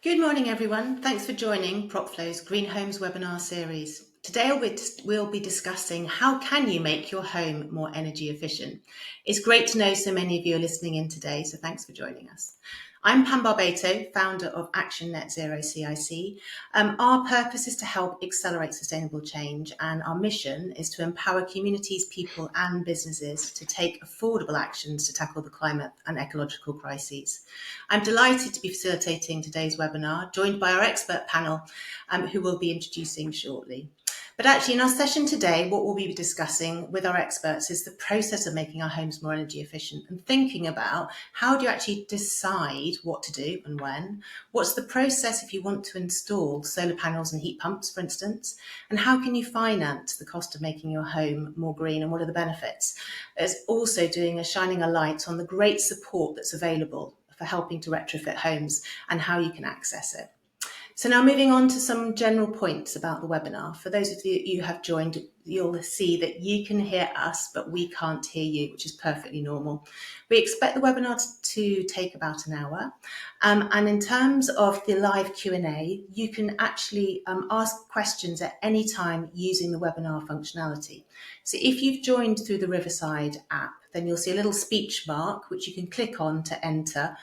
Good morning, everyone. Thanks for joining PropFlow's Green Homes webinar series. Today we'll be discussing how can you make your home more energy efficient. It's great to know so many of you are listening in today, so thanks for joining us. I'm Pam Barbato, founder of Action Net Zero CIC. Our purpose is to help accelerate sustainable change, and our mission is to empower communities, people and businesses to take affordable actions to tackle the climate and ecological crises. I'm delighted to be facilitating today's webinar, joined by our expert panel, who we'll be introducing shortly. But actually, in our session today, what we'll be discussing with our experts is the process of making our homes more energy efficient and thinking about how do you actually decide what to do and when? What's the process if you want to install solar panels and heat pumps, for instance? And how can you finance the cost of making your home more green, and what are the benefits? There's also shining a light on the great support that's available for helping to retrofit homes and how you can access it. So now moving on to some general points about the webinar. For those of you who have joined, you'll see that you can hear us, but we can't hear you, which is perfectly normal. We expect the webinar to take about an hour. And in terms of the live Q&A, you can actually ask questions at any time using the webinar functionality. So if you've joined through the Riverside app, then you'll see a little speech mark, which you can click on to enter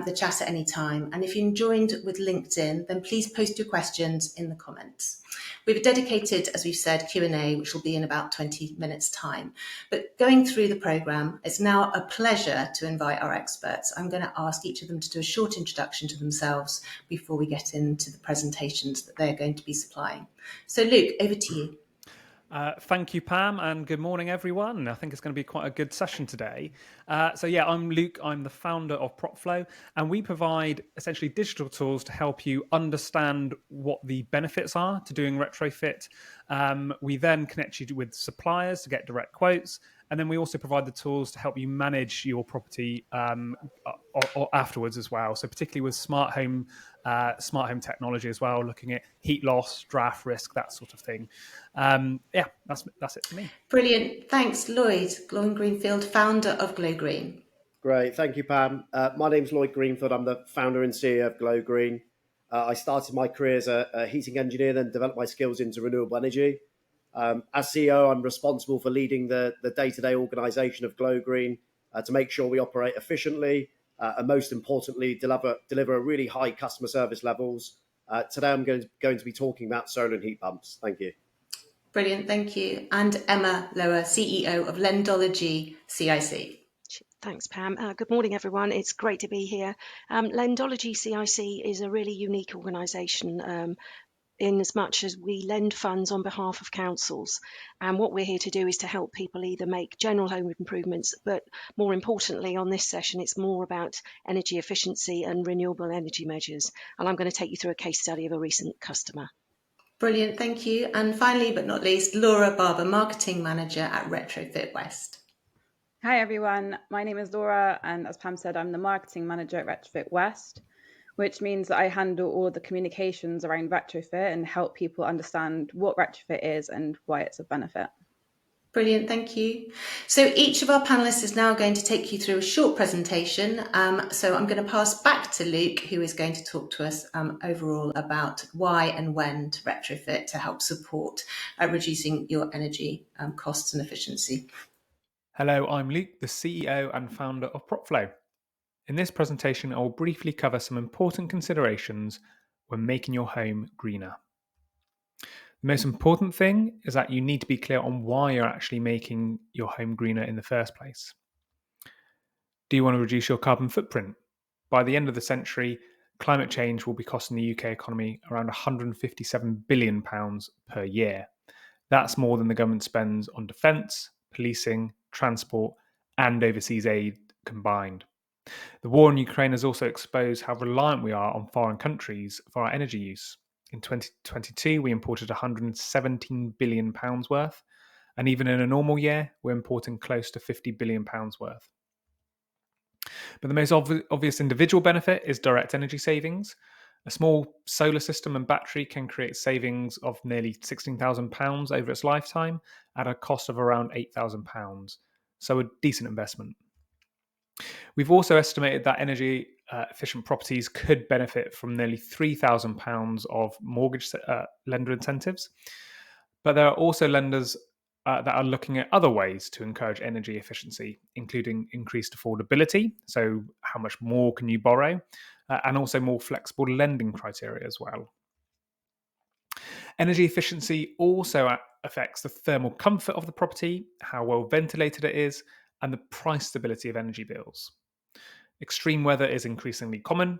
the chat at any time. And if you joined with LinkedIn, then please post your questions in the comments. We've dedicated, as we've said, Q&A, which will be in about 20 minutes time. But going through the programme, it's now a pleasure to invite our experts. I'm going to ask each of them to do a short introduction to themselves before we get into the presentations that they're going to be supplying. So Luke, over to you. Thank you, Pam, and good morning, everyone. I think it's going to be quite a good session today. I'm Luke. I'm the founder of PropFlow, and we provide essentially digital tools to help you understand what the benefits are to doing retrofit. We then connect you with suppliers to get direct quotes, and then we also provide the tools to help you manage your property or afterwards as well. So particularly with smart home technology as well, looking at heat loss, draft risk, that sort of thing. That's it for me. Brilliant. Thanks, Lloyd. Lloyd Greenfield, founder of Glow Green. Great. Thank you, Pam. My name's Lloyd Greenfield. I'm the founder and CEO of Glow Green. I started my career as a heating engineer, then developed my skills into renewable energy. As CEO, I'm responsible for leading the day-to-day organisation of Glow Green to make sure we operate efficiently and, most importantly, deliver really high customer service levels. Today, I'm going to be talking about solar and heat pumps. Thank you. Brilliant, thank you. And Emma Lower, CEO of Lendology CIC. Thanks, Pam. Good morning, everyone. It's great to be here. Lendology CIC is a really unique organisation in as much as we lend funds on behalf of councils. And what we're here to do is to help people either make general home improvements, but more importantly on this session, it's more about energy efficiency and renewable energy measures. And I'm going to take you through a case study of a recent customer. Brilliant, thank you. And finally, but not least, Laura Barber, Marketing Manager at Retrofit West. Hi everyone, my name is Laura, and as Pam said, I'm the Marketing Manager at Retrofit West, which means that I handle all of the communications around retrofit and help people understand what retrofit is and why it's a benefit. Brilliant, thank you. So each of our panelists is now going to take you through a short presentation. So I'm going to pass back to Luke, who is going to talk to us overall about why and when to retrofit to help support reducing your energy costs and efficiency. Hello, I'm Luke, the CEO and founder of PropFlow. In this presentation, I will briefly cover some important considerations when making your home greener. The most important thing is that you need to be clear on why you're actually making your home greener in the first place. Do you want to reduce your carbon footprint? By the end of the century, climate change will be costing the UK economy around £157 billion per year. That's more than the government spends on defence, policing, transport, and overseas aid combined. The war in Ukraine has also exposed how reliant we are on foreign countries for our energy use. In 2022, we imported £117 billion worth, and even in a normal year, we're importing close to £50 billion worth. But the most obvious individual benefit is direct energy savings. A small solar system and battery can create savings of nearly £16,000 over its lifetime at a cost of around £8,000, so a decent investment. We've also estimated that energy efficient properties could benefit from nearly £3,000 of mortgage lender incentives. But there are also lenders that are looking at other ways to encourage energy efficiency, including increased affordability. So how much more can you borrow? And also more flexible lending criteria as well. Energy efficiency also affects the thermal comfort of the property, how well ventilated it is, and the price stability of energy bills. Extreme weather is increasingly common,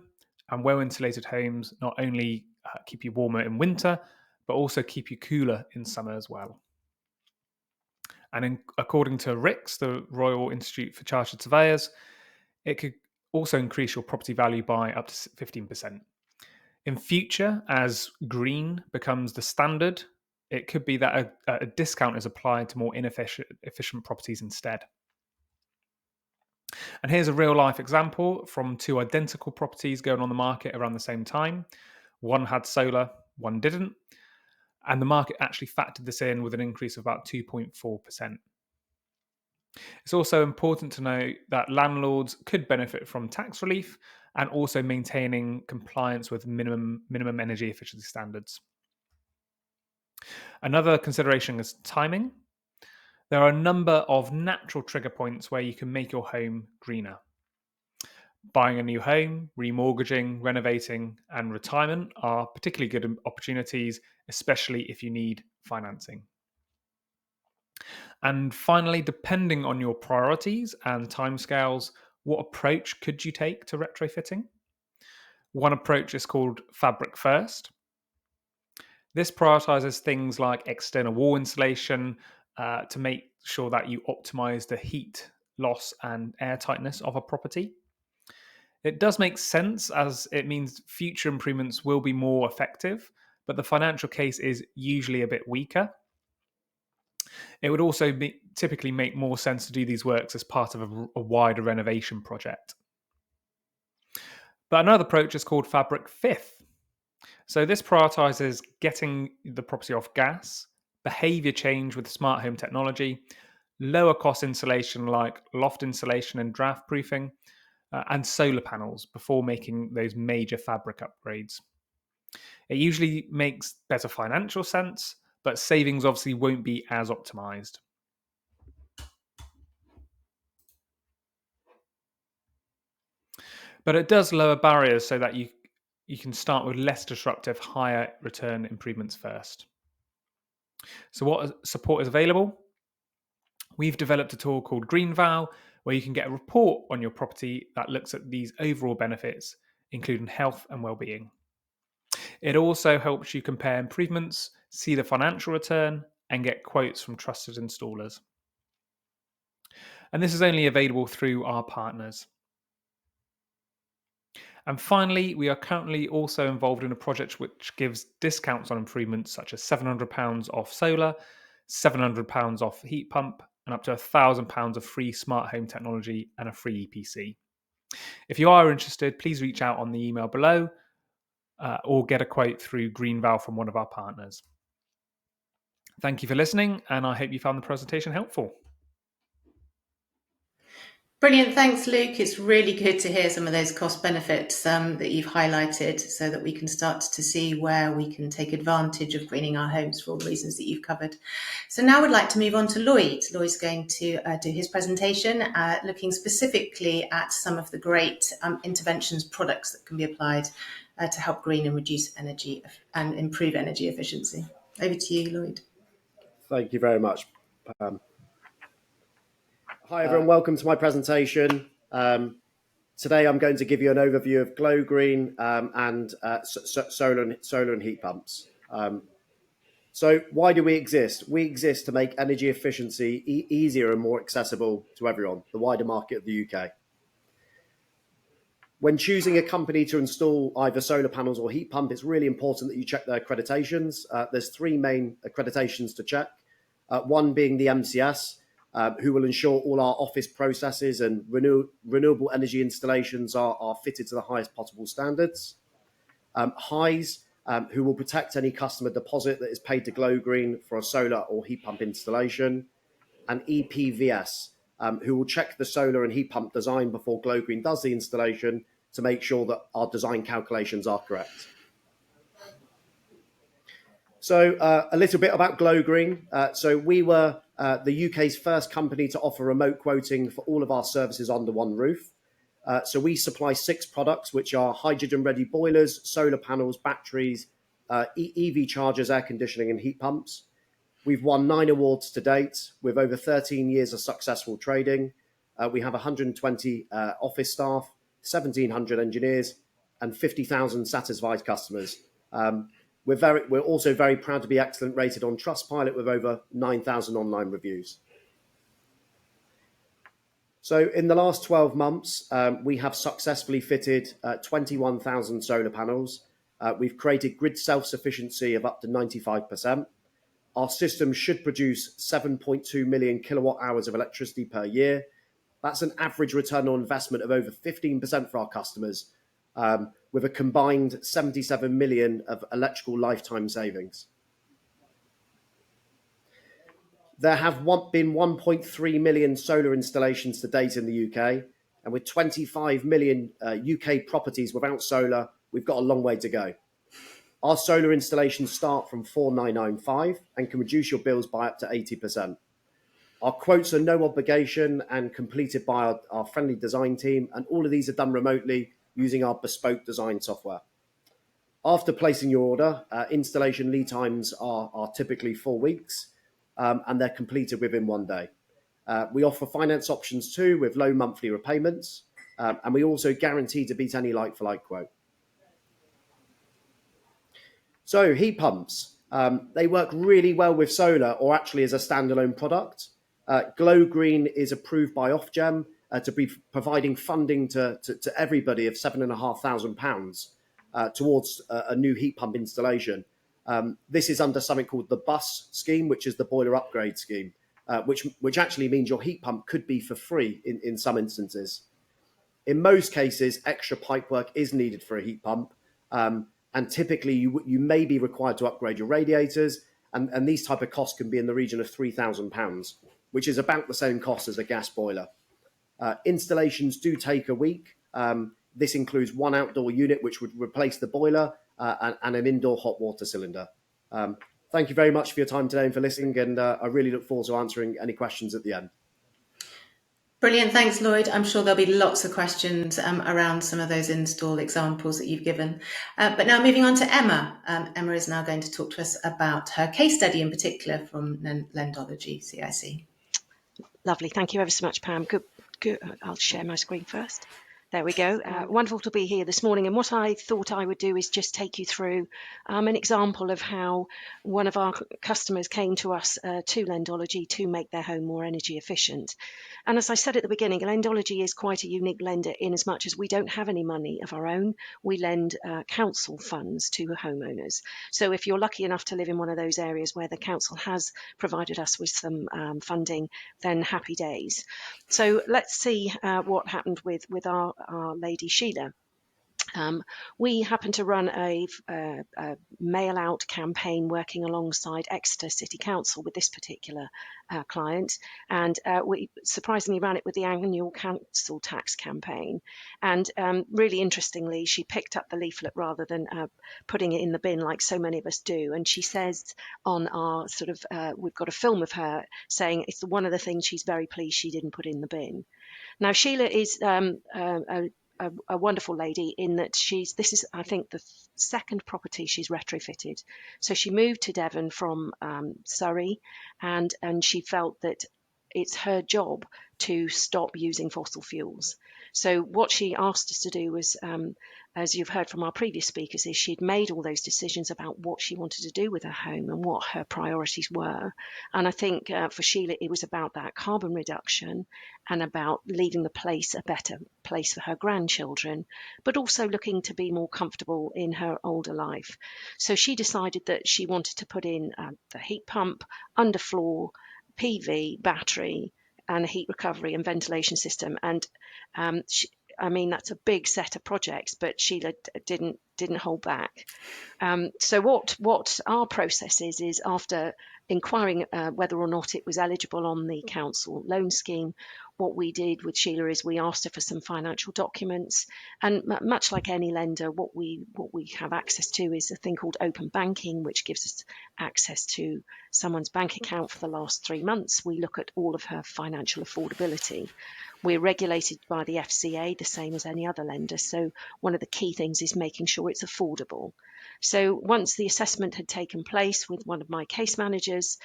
and well-insulated homes not only keep you warmer in winter, but also keep you cooler in summer as well. And according to RICS, the Royal Institute for Chartered Surveyors, it could also increase your property value by up to 15%. In future, as green becomes the standard, it could be that a discount is applied to more efficient properties instead. And here's a real life example from two identical properties going on the market around the same time. One had solar, one didn't. And the market actually factored this in with an increase of about 2.4%. It's also important to note that landlords could benefit from tax relief and also maintaining compliance with minimum energy efficiency standards. Another consideration is timing. There are a number of natural trigger points where you can make your home greener. Buying a new home, remortgaging, renovating, and retirement are particularly good opportunities, especially if you need financing. And finally, depending on your priorities and timescales, what approach could you take to retrofitting? One approach is called Fabric First. This prioritizes things like external wall insulation to make sure that you optimize the heat loss and air tightness of a property. It does make sense as it means future improvements will be more effective, but the financial case is usually a bit weaker. It would also typically make more sense to do these works as part of a wider renovation project. But another approach is called Fabric Fifth. So this prioritizes getting the property off gas, behavior change with smart home technology, lower cost insulation like loft insulation and draft proofing, and solar panels before making those major fabric upgrades. It usually makes better financial sense, but savings obviously won't be as optimized. But it does lower barriers so that you can start with less disruptive, higher return improvements first. So what support is available? We've developed a tool called GreenVal, where you can get a report on your property that looks at these overall benefits, including health and well-being. It also helps you compare improvements, see the financial return, and get quotes from trusted installers. And this is only available through our partners. And finally, we are currently also involved in a project which gives discounts on improvements such as £700 off solar, £700 off heat pump, and up to £1,000 of free smart home technology and a free EPC. If you are interested, please reach out on the email below or get a quote through GreenVal from one of our partners. Thank you for listening, and I hope you found the presentation helpful. Brilliant. Thanks, Luke. It's really good to hear some of those cost benefits that you've highlighted so that we can start to see where we can take advantage of greening our homes for all the reasons that you've covered. So now we'd like to move on to Lloyd. Lloyd's going to do his presentation, looking specifically at some of the great interventions, products that can be applied to help green and reduce energy and improve energy efficiency. Over to you, Lloyd. Thank you very much, Pam. Hi everyone, welcome to my presentation. Today I'm going to give you an overview of Glow Green and solar and heat pumps. So why do we exist? We exist to make energy efficiency easier and more accessible to everyone, the wider market of the UK. When choosing a company to install either solar panels or heat pump, it's really important that you check their accreditations. There's three main accreditations to check. One being the MCS, who will ensure all our office processes and renewable energy installations are fitted to the highest possible standards. HISE, who will protect any customer deposit that is paid to Glow Green for a solar or heat pump installation. And EPVS, who will check the solar and heat pump design before Glow Green does the installation to make sure that our design calculations are correct. So a little bit about Glow Green. So we were the UK's first company to offer remote quoting for all of our services under one roof. So we supply 6 products, which are hydrogen-ready boilers, solar panels, batteries, EV chargers, air conditioning and heat pumps. We've won 9 awards to date with over 13 years of successful trading. We have 120 office staff, 1,700 engineers and 50,000 satisfied customers. We're also very proud to be excellent rated on Trustpilot with over 9,000 online reviews. So in the last 12 months, we have successfully fitted 21,000 solar panels. We've created grid self-sufficiency of up to 95%. Our system should produce 7.2 million kilowatt hours of electricity per year. That's an average return on investment of over 15% for our customers, with a combined 77 million of electrical lifetime savings. There have been 1.3 million solar installations to date in the UK, and with 25 million UK properties without solar, we've got a long way to go. Our solar installations start from 4,995 and can reduce your bills by up to 80%. Our quotes are no obligation and completed by our friendly design team, and all of these are done remotely using our bespoke design software. After placing your order, installation lead times are typically 4 weeks, and they're completed within 1 day. We offer finance options too with low monthly repayments, and we also guarantee to beat any like-for-like quote. So heat pumps, they work really well with solar or actually as a standalone product. Glow Green is approved by Ofgem to be providing funding to everybody of £7,500 towards a new heat pump installation. This is under something called the BUS scheme, which is the boiler upgrade scheme, which actually means your heat pump could be for free in some instances. In most cases, extra pipework is needed for a heat pump, and typically you may be required to upgrade your radiators, and these type of costs can be in the region of £3,000, which is about the same cost as a gas boiler. Installations do take a week. This includes one outdoor unit, which would replace the boiler, and an indoor hot water cylinder. Thank you very much for your time today and for listening, and I really look forward to answering any questions at the end. Brilliant, thanks Lloyd. I'm sure there'll be lots of questions around some of those install examples that you've given. But now moving on to Emma. Emma is now going to talk to us about her case study in particular from Lendology CIC. Lovely, thank you ever so much, Pam. Good. I'll share my screen first. There we go. Wonderful to be here this morning. And what I thought I would do is just take you through an example of how one of our customers came to us to Lendology to make their home more energy efficient. And as I said at the beginning, Lendology is quite a unique lender in as much as we don't have any money of our own. We lend council funds to homeowners. So if you're lucky enough to live in one of those areas where the council has provided us with some funding, then happy days. So let's see what happened with our lady Sheila. We happen to run a mail out campaign working alongside Exeter City Council with this particular client, and we surprisingly ran it with the annual council tax campaign. And really interestingly, she picked up the leaflet rather than putting it in the bin like so many of us do. And she says on our sort of, we've got a film of her saying it's one of the things she's very pleased she didn't put in the bin. Now Sheila is a wonderful lady in that this is I think the second property she's retrofitted. So she moved to Devon from Surrey, and she felt that it's her job to stop using fossil fuels. So what she asked us to do was, as you've heard from our previous speakers, is she'd made all those decisions about what she wanted to do with her home and what her priorities were. And I think for Sheila, it was about that carbon reduction and about leaving the place a better place for her grandchildren, but also looking to be more comfortable in her older life. So she decided that she wanted to put in the heat pump, underfloor, PV, battery, and a heat recovery and ventilation system. And I mean, that's a big set of projects, but Sheila didn't didn't hold back. So what our process is after inquiring whether or not it was eligible on the council loan scheme, what we did with Sheila is we asked her for some financial documents, and much like any lender, what we have access to is a thing called open banking, which gives us access to someone's bank account for the last 3 months. We look at all of her financial affordability. We're regulated by the FCA, the same as any other lender. So one of the key things is making sure it's affordable. So once the assessment had taken place with one of my case managers,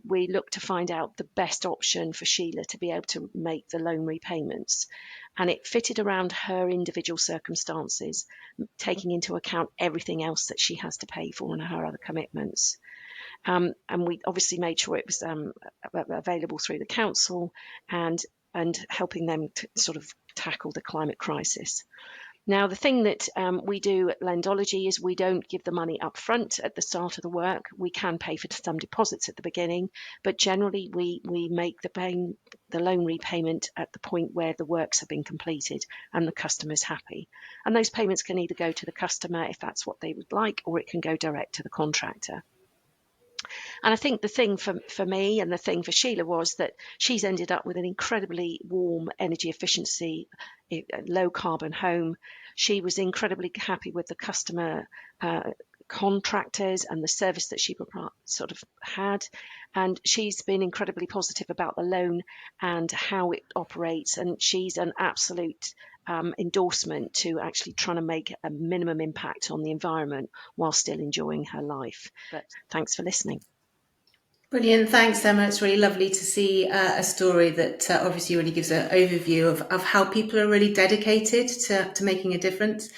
we looked to find out the best option for Sheila to be able to make the loan repayments. And it fitted around her individual circumstances, taking into account everything else that she has to pay for and her other commitments. And we obviously made sure it was available through the council and helping them to sort of tackle the climate crisis. Now, the thing that we do at Lendology is we don't give the money up front at the start of the work. We can pay for some deposits at the beginning, but generally we make the loan repayment at the point where the works have been completed and the customer's happy. And those payments can either go to the customer if that's what they would like, or it can go direct to the contractor. And I think the thing for me and the thing for Sheila was that she's ended up with an incredibly warm, energy efficiency, low carbon home. She was incredibly happy with the customer contractors and the service that she sort of had. And she's been incredibly positive about the loan and how it operates. And she's an absolute endorsement to actually trying to make a minimum impact on the environment while still enjoying her life. But thanks for listening. Brilliant. Thanks, Emma. It's really lovely to see a story that obviously really gives an overview of how people are really dedicated to making a difference.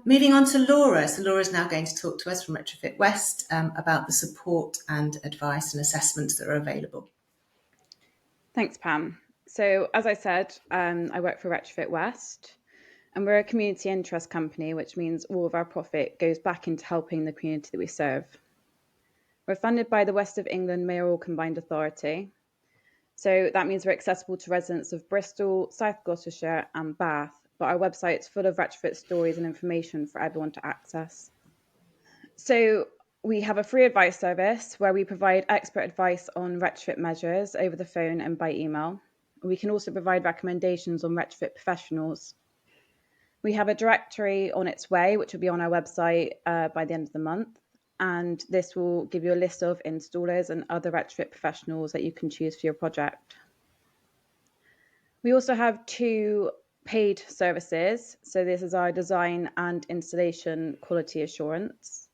Moving on to Laura. So Laura's now going to talk to us from Retrofit West about the support and advice and assessments that are available. Thanks, Pam. So as I said, I work for Retrofit West, and we're a community interest company, which means all of our profit goes back into helping the community that we serve. We're funded by the West of England Mayoral Combined Authority. So that means we're accessible to residents of Bristol, South Gloucestershire and Bath, but our website's full of retrofit stories and information for everyone to access. So we have a free advice service where we provide expert advice on retrofit measures over the phone and by email. We can also provide recommendations on retrofit professionals. We have a directory on its way, which will be on our website by the end of the month. And this will give you a list of installers and other retrofit professionals that you can choose for your project. We also have 2 paid services. So this is our design and installation quality assurance,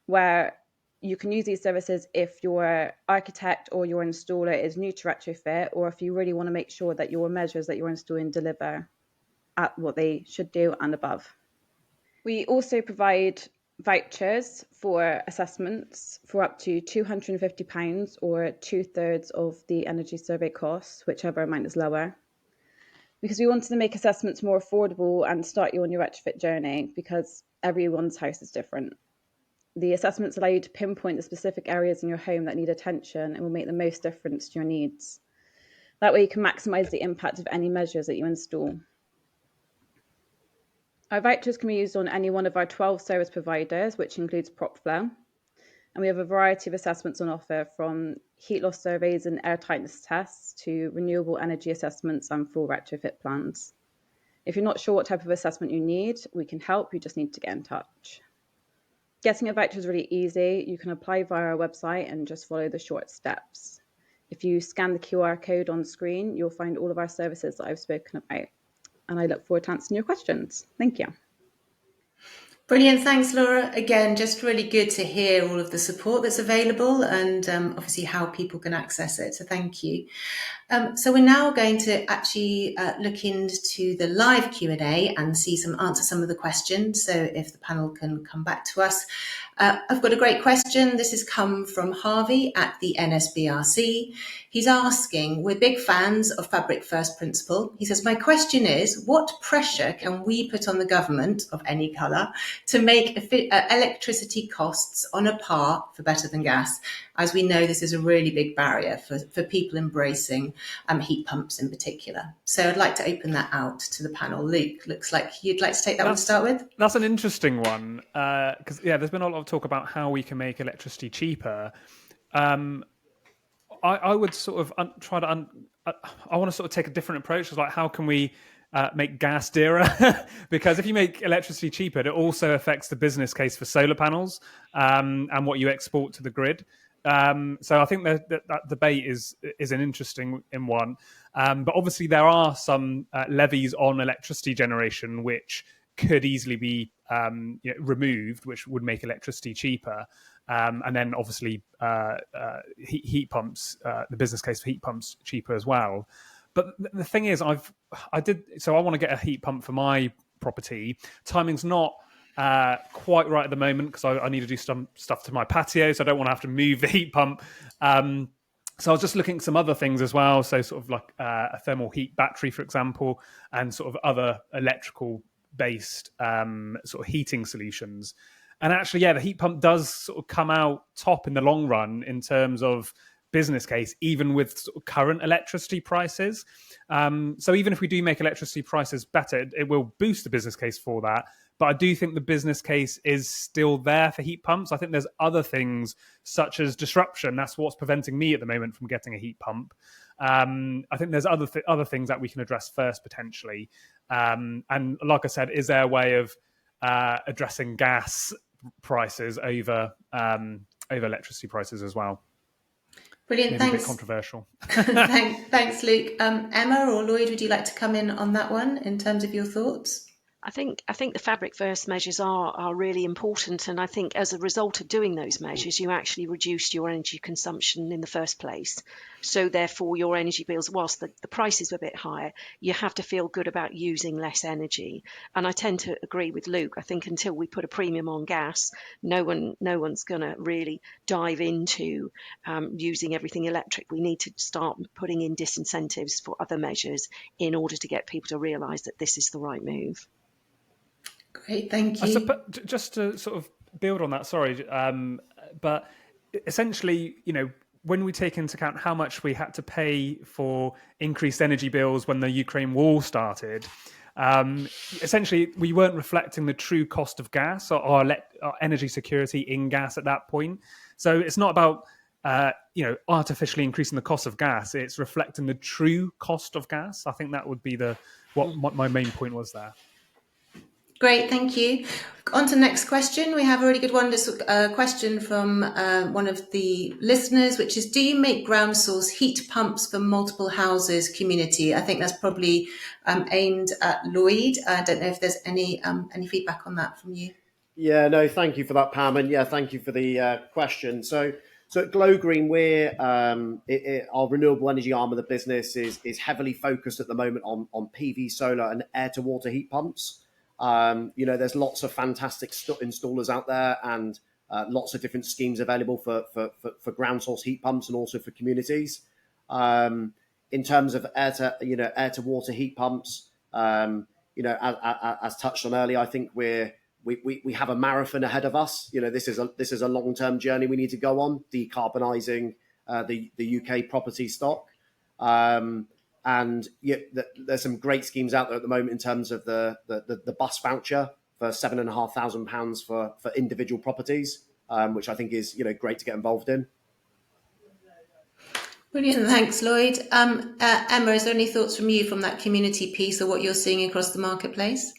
where you can use these services if your architect or your installer is new to retrofit, or if you really want to make sure that your measures that you're installing deliver at what they should do and above. We also provide vouchers for assessments for up to £250 or 2/3 of the energy survey costs, whichever amount is lower, because we wanted to make assessments more affordable and start you on your retrofit journey, because everyone's house is different. The assessments allow you to pinpoint the specific areas in your home that need attention and will make the most difference to your needs. That way you can maximise the impact of any measures that you install. Our vouchers can be used on any one of our 12 service providers, which includes PropFlow. And we have a variety of assessments on offer, from heat loss surveys and air tightness tests to renewable energy assessments and full retrofit plans. If you're not sure what type of assessment you need, we can help. You just need to get in touch. Getting a voucher is really easy. You can apply via our website and just follow the short steps. If you scan the QR code on screen, you'll find all of our services that I've spoken about. And I look forward to answering your questions. Thank you. Brilliant. Thanks, Laura. Again, just really good to hear all of the support that's available and obviously how people can access it. So thank you. So we're now going to actually look into the live Q&A and answer some of the questions. So if the panel can come back to us. I've got a great question. This has come from Harvey at the NSBRC. He's asking, we're big fans of Fabric First Principle. He says, my question is, what pressure can we put on the government of any colour to make electricity costs on a par for better than gas? As we know, this is a really big barrier for people embracing heat pumps in particular. So I'd like to open that out to the panel. Luke, looks like you'd like to take that one to start with. That's an interesting one, because there's been a lot of talk about how we can make electricity cheaper. I would sort of try to. I want to sort of take a different approach. It's like, how can we make gas dearer? Because if you make electricity cheaper, it also affects the business case for solar panels and what you export to the grid. So I think that debate is an interesting one. But obviously there are some levies on electricity generation which could easily be removed, which would make electricity cheaper. And then obviously heat pumps, the business case for heat pumps cheaper as well. But the thing is, I want to get a heat pump for my property. Timing's not quite right at the moment because I need to do some stuff to my patio, so I don't want to have to move the heat pump. So I was just looking at some other things as well. So sort of like a thermal heat battery, for example, and sort of other electrical based sort of heating solutions. And actually, the heat pump does sort of come out top in the long run in terms of business case, even with sort of current electricity prices. So even if we do make electricity prices better, it will boost the business case for that. But I do think the business case is still there for heat pumps. I think there's other things such as disruption. That's what's preventing me at the moment from getting a heat pump. I think there's other things that we can address first potentially. And like I said, is there a way of addressing gas prices over electricity prices as well? Brilliant, Maybe thanks. A bit controversial. Thanks, Luke. Emma or Lloyd, would you like to come in on that one in terms of your thoughts? I think the fabric first measures are really important, and I think as a result of doing those measures, you actually reduced your energy consumption in the first place. So therefore, your energy bills, whilst the prices were a bit higher, you have to feel good about using less energy. And I tend to agree with Luke. I think until we put a premium on gas, no one's going to really dive into using everything electric. We need to start putting in disincentives for other measures in order to get people to realise that this is the right move. Great, thank you. Just to sort of build on that, sorry, but essentially, when we take into account how much we had to pay for increased energy bills when the Ukraine war started, essentially we weren't reflecting the true cost of gas or our energy security in gas at that point. So it's not about artificially increasing the cost of gas. It's reflecting the true cost of gas. I think that would be what my main point was there. Great, thank you. On to the next question. We have a really good one. This question from one of the listeners, which is, do you make ground source heat pumps for multiple houses community? I think that's probably aimed at Lloyd. I don't know if there's any feedback on that from you. Yeah, no, thank you for that, Pam. And thank you for the question. So at Glow Green, our renewable energy arm of the business is heavily focused at the moment on PV, solar and air to water heat pumps. There's lots of fantastic installers out there and lots of different schemes available for ground source heat pumps and also for communities. In terms of air to water heat pumps, as touched on earlier, I think we have a marathon ahead of us. This is a long-term journey we need to go on, decarbonising the UK property stock. And there's some great schemes out there at the moment in terms of the bus voucher for £7,500 for individual properties, which I think is great to get involved in. Brilliant, thanks, Lloyd. Emma, is there any thoughts from you from that community piece or what you're seeing across the marketplace?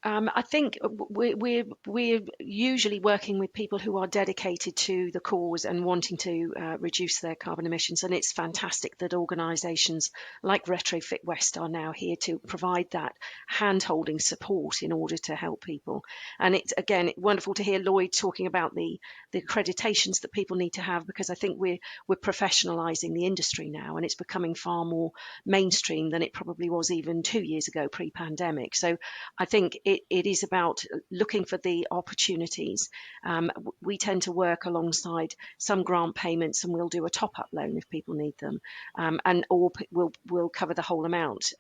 I think we're usually working with people who are dedicated to the cause and wanting to reduce their carbon emissions. And it's fantastic that organisations like Retrofit West are now here to provide that hand-holding support in order to help people. And it's, again, wonderful to hear Lloyd talking about the accreditations that people need to have, because I think we're professionalising the industry now, and it's becoming far more mainstream than it probably was even 2 years ago pre-pandemic. So I think it is about looking for the opportunities. We tend to work alongside some grant payments, and we'll do a top-up loan if people need them, or we'll cover the whole amount.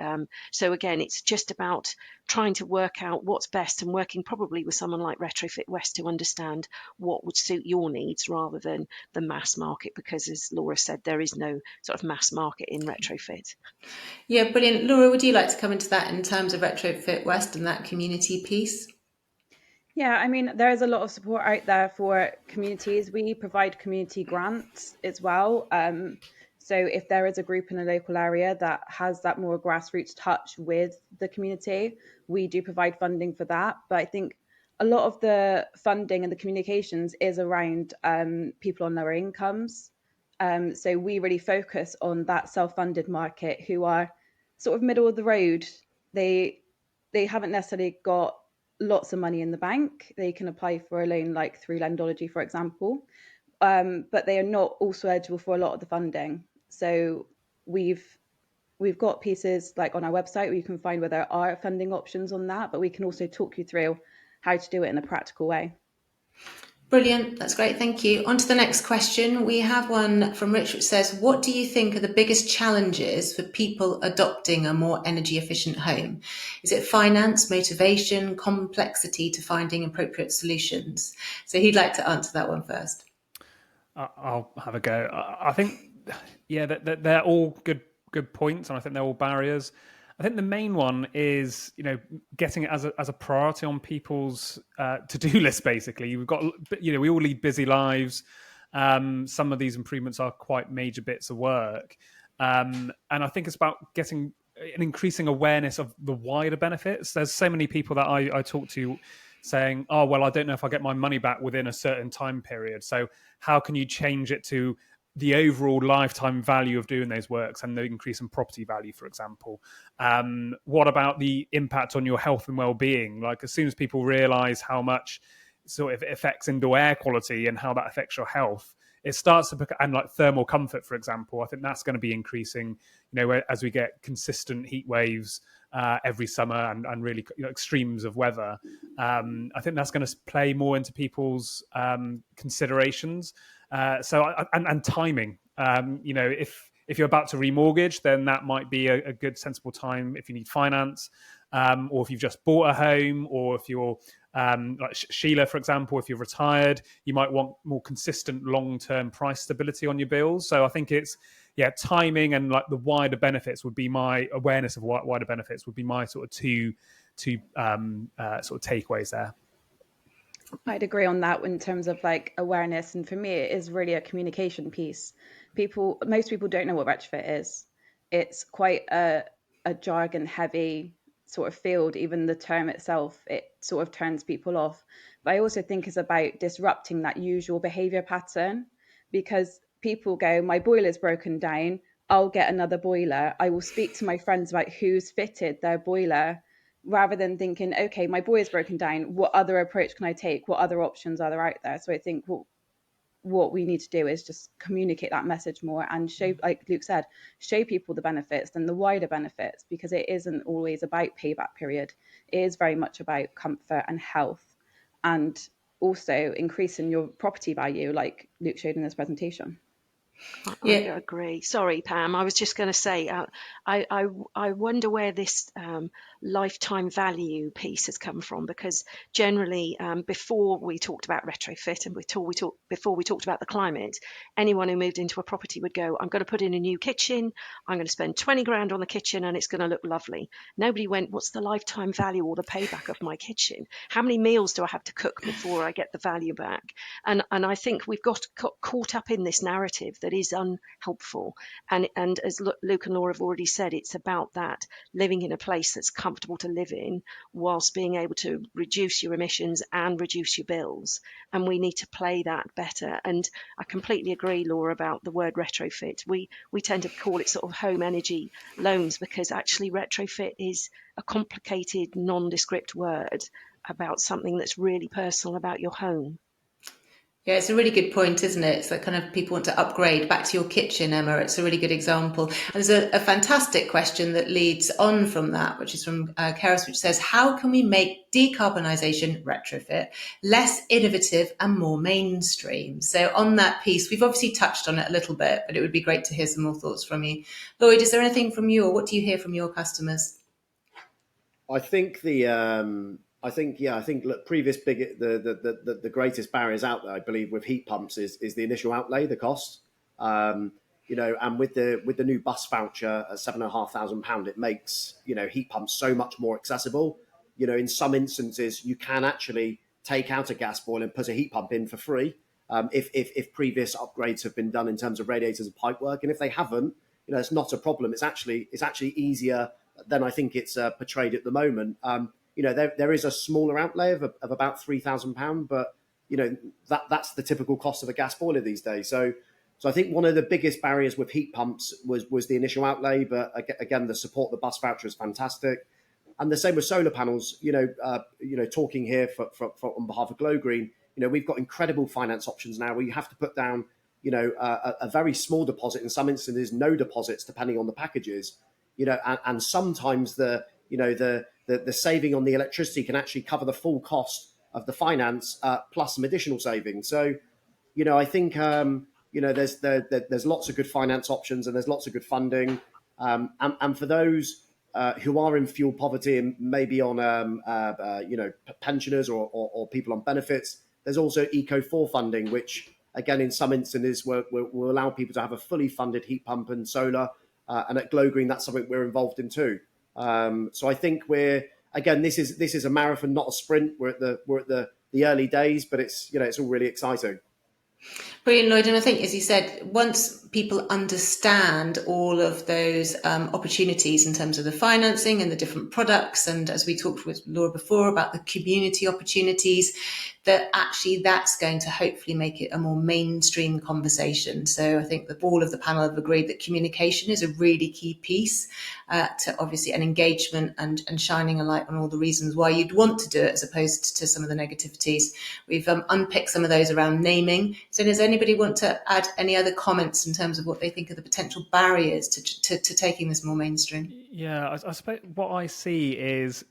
So again, it's just about trying to work out what's best and working probably with someone like Retrofit West to understand what would suit your needs rather than the mass market, because as Laura said, there is no sort of mass market in retrofit. Yeah, brilliant. Laura, would you like to come into that in terms of Retrofit West and that community piece? Yeah, I mean, there is a lot of support out there for communities. We provide community grants as well. So if there is a group in a local area that has that more grassroots touch with the community, we do provide funding for that. But I think a lot of the funding and the communications is around people on lower incomes. So we really focus on that self-funded market who are sort of middle of the road. They haven't necessarily got lots of money in the bank. They can apply for a loan like through Lendology, for example, but they are not also eligible for a lot of the funding. So we've got pieces like on our website where you can find where there are funding options on that, but we can also talk you through how to do it in a practical way. Brilliant. That's great. Thank you. On to the next question. We have one from Rich which says, what do you think are the biggest challenges for people adopting a more energy efficient home? Is it finance, motivation, complexity to finding appropriate solutions? So he'd like to answer that one first. I'll have a go. I think, yeah, they're all good points, and I think they're all barriers. I think the main one is, getting it as a priority on people's to-do list. Basically, we've got, we all lead busy lives. Some of these improvements are quite major bits of work, and I think it's about getting an increasing awareness of the wider benefits. There's so many people that I talk to saying, oh, well, I don't know if I get my money back within a certain time period. So how can you change it to the overall lifetime value of doing those works and the increase in property value, for example? What about the impact on your health and well-being? Like, as soon as people realize how much sort of it affects indoor air quality and how that affects your health, it starts to become, and like thermal comfort, for example, I think that's going to be increasing, as we get consistent heat waves every summer and really extremes of weather. I think that's going to play more into people's considerations. And timing. If you're about to remortgage, then that might be a good sensible time if you need finance, or if you've just bought a home, or if you're like Sheila, for example, if you're retired, you might want more consistent long-term price stability on your bills. So I think it's timing and like the wider benefits would be my awareness of what wider benefits would be my sort of two sort of takeaways there. I'd agree on that in terms of like awareness, and for me it is really a communication piece. Most people don't know what retrofit is. It's quite a jargon heavy sort of field. Even the term itself, it sort of turns people off. But I also think it's about disrupting that usual behavior pattern, because people go, my boiler's broken down, I'll get another boiler. I will speak to my friends about who's fitted their boiler, rather than thinking, okay, my boiler's broken down, what other approach can I take? What other options are there out there? So I think what we need to do is just communicate that message more and show, like Luke said, show people the benefits and the wider benefits, because it isn't always about payback period. It is very much about comfort and health, and also increasing your property value, like Luke showed in this presentation. I agree. Sorry, Pam. I was just going to say, I wonder where this lifetime value piece has come from, because generally, before we talked about retrofit and before we talked about the climate, anyone who moved into a property would go, I'm going to put in a new kitchen, I'm going to spend 20 grand on the kitchen and it's going to look lovely. Nobody went, what's the lifetime value or the payback of my kitchen? How many meals do I have to cook before I get the value back? And I think we've got caught up in this narrative that is unhelpful. And as Luke and Laura have already said, it's about that living in a place that's comfortable to live in, whilst being able to reduce your emissions and reduce your bills. And we need to play that better. And I completely agree, Laura, about the word retrofit. We tend to call it sort of home energy loans, because actually retrofit is a complicated, nondescript word about something that's really personal about your home. Yeah, it's a really good point, isn't it? It's like kind of people want to upgrade back to your kitchen, Emma. It's a really good example. And there's a fantastic question that leads on from that, which is from Keris, which says, how can we make decarbonisation, retrofit, less innovative and more mainstream? So on that piece, we've obviously touched on it a little bit, but it would be great to hear some more thoughts from you. Lloyd, is there anything from you, or what do you hear from your customers? I think look, previous big the greatest barriers out there, I believe, with heat pumps is the initial outlay, the cost. And with the new bus voucher at £7,500, it makes heat pumps so much more accessible. In some instances, you can actually take out a gas boiler and put a heat pump in for free, if previous upgrades have been done in terms of radiators and pipework, and if they haven't, it's not a problem. It's actually easier than I think it's portrayed at the moment. There is a smaller outlay of about £3,000, but that's the typical cost of a gas boiler these days. So I think one of the biggest barriers with heat pumps was the initial outlay, but again, the support, the bus voucher is fantastic, and the same with solar panels. Talking here on behalf of Glow Green, we've got incredible finance options now where you have to put down a very small deposit, in some instances no deposits depending on the packages, and sometimes the saving on the electricity can actually cover the full cost of the finance, plus some additional savings. So I think there's lots of good finance options and there's lots of good funding, and for those who are in fuel poverty and maybe on pensioners or people on benefits, there's also Eco4 funding, which again in some instances will allow people to have a fully funded heat pump and solar, and at Glow Green that's something we're involved in too. So I think this is a marathon, not a sprint. We're at the early days, but it's all really exciting. Brilliant, Lloyd. And I think, as you said, once people understand all of those opportunities in terms of the financing and the different products, and as we talked with Laura before about the community opportunities, that actually that's going to hopefully make it a more mainstream conversation. So I think that all of the panel have agreed that communication is a really key piece to obviously an engagement and shining a light on all the reasons why you'd want to do it as opposed to some of the negativities. We've unpicked some of those around naming. So does anybody want to add any other comments in terms of what they think are the potential barriers to taking this more mainstream? Yeah, I suppose what I see is,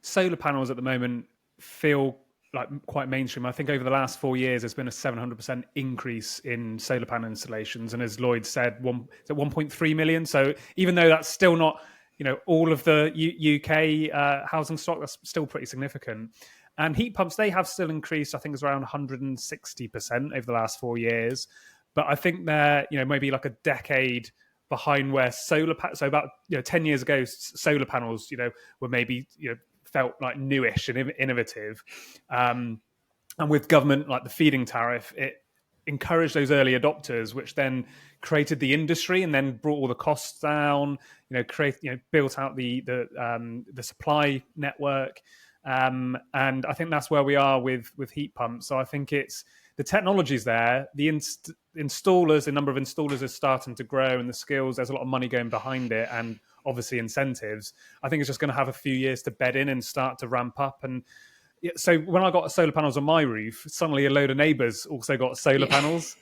solar panels at the moment feel like quite mainstream. I think over the last 4 years, there's been a 700% increase in solar panel installations. And as Lloyd said, 1.3 million. So even though that's still not, all of the UK housing stock, that's still pretty significant. And heat pumps, they have still increased. I think it's around 160% over the last 4 years. But I think they're, maybe like a decade behind where so about 10 years ago, solar panels, were maybe felt like newish and innovative, and with government like the feed-in tariff, it encouraged those early adopters, which then created the industry and then brought all the costs down. Built out the supply network, and I think that's where we are with heat pumps. So I think it's the technology's there, the installers, the number of installers is starting to grow, and the skills. There's a lot of money going behind it, and obviously incentives. I think it's just going to have a few years to bed in and start to ramp up. And so when I got solar panels on my roof, suddenly a load of neighbours also got solar panels.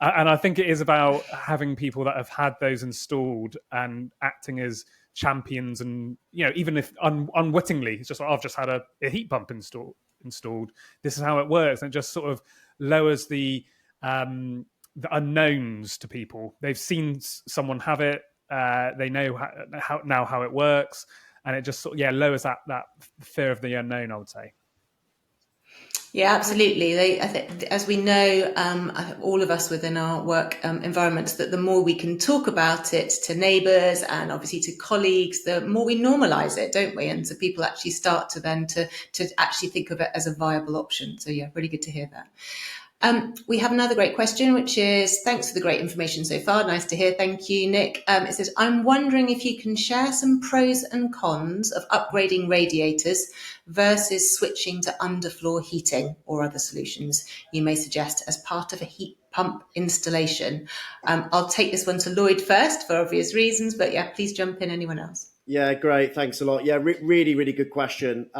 And I think it is about having people that have had those installed and acting as champions. And, even if unwittingly, it's just like, I've just had a heat pump installed. This is how it works. And it just sort of lowers the unknowns to people. They've seen someone have it. They know how it works, and it just sort of lowers that fear of the unknown, I would say. Yeah, absolutely. I think, as we know, all of us within our work environments, that the more we can talk about it to neighbours and obviously to colleagues, the more we normalise it, don't we? And so people actually start to then to actually think of it as a viable option. So yeah, really good to hear that. We have another great question, which is, thanks for the great information so far. Nice to hear. Thank you, Nick. It says, I'm wondering if you can share some pros and cons of upgrading radiators versus switching to underfloor heating or other solutions you may suggest as part of a heat pump installation. I'll take this one to Lloyd first for obvious reasons, but yeah, please jump in, anyone else. Yeah, great. Thanks a lot. Yeah, really, really good question.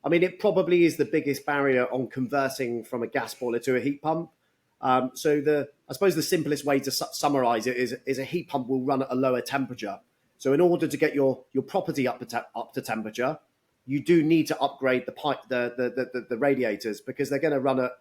It probably is the biggest barrier on converting from a gas boiler to a heat pump. I suppose the simplest way to summarise it is a heat pump will run at a lower temperature. So in order to get your property up to temperature, you do need to upgrade the radiators, because they're going to run at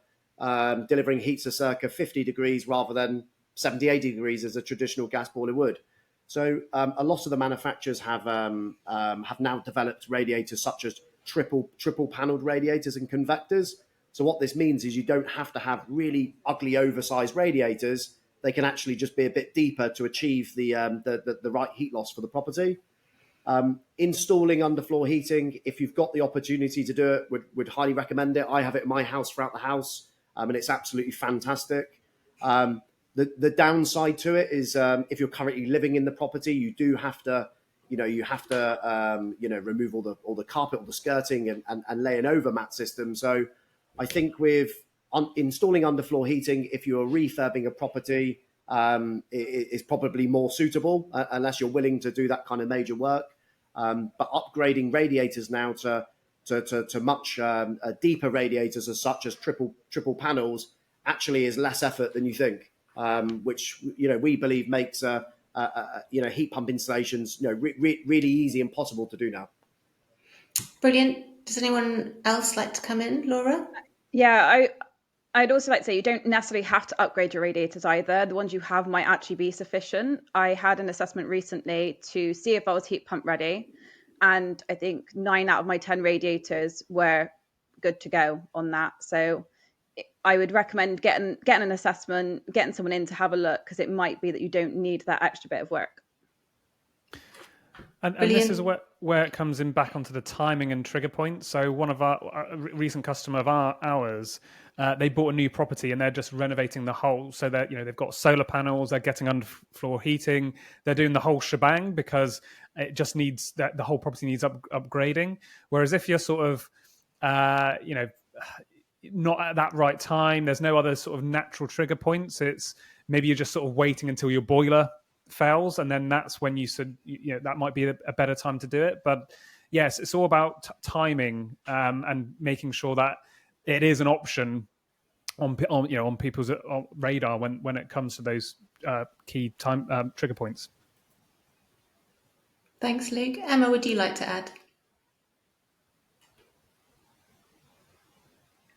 delivering heat to circa 50 degrees rather than 70, 80 degrees as a traditional gas boiler would. So a lot of the manufacturers have now developed radiators such as triple panelled radiators and convectors. So what this means is you don't have to have really ugly oversized radiators. They can actually just be a bit deeper to achieve the right heat loss for the property. Installing underfloor heating, if you've got the opportunity to do it, would highly recommend it. I have it in my house throughout the house, and it's absolutely fantastic. The downside to it is if you're currently living in the property, you do have to, remove all the carpet, all the skirting, and lay an overmat system. So I think with installing underfloor heating, if you're refurbing a property, is probably more suitable unless you're willing to do that kind of major work. But upgrading radiators now to much deeper radiators, as such as triple panels, actually is less effort than you think, which we believe makes heat pump installations really easy and possible to do now. Brilliant. Does anyone else like to come in, Laura? Yeah, I'd also like to say you don't necessarily have to upgrade your radiators either. The ones you have might actually be sufficient. I had an assessment recently to see if I was heat pump ready, and I think 9 out of my 10 radiators were good to go on that. So I would recommend getting an assessment, getting someone in to have a look, because it might be that you don't need that extra bit of work. And this is where it comes in back onto the timing and trigger points. So one of a recent customer of ours, they bought a new property and they're just renovating the whole. So that they've got solar panels, they're getting underfloor heating, they're doing the whole shebang because it just needs that the whole property needs upgrading. Whereas if you're sort of not at that right time, there's no other sort of natural trigger points. It's maybe you're just sort of waiting until your boiler fails, and then that's when you said that might be a better time to do it. But yes, it's all about timing and making sure that it is an option on people's radar when it comes to those key time trigger points. Thanks, Luke. Emma, would you like to add?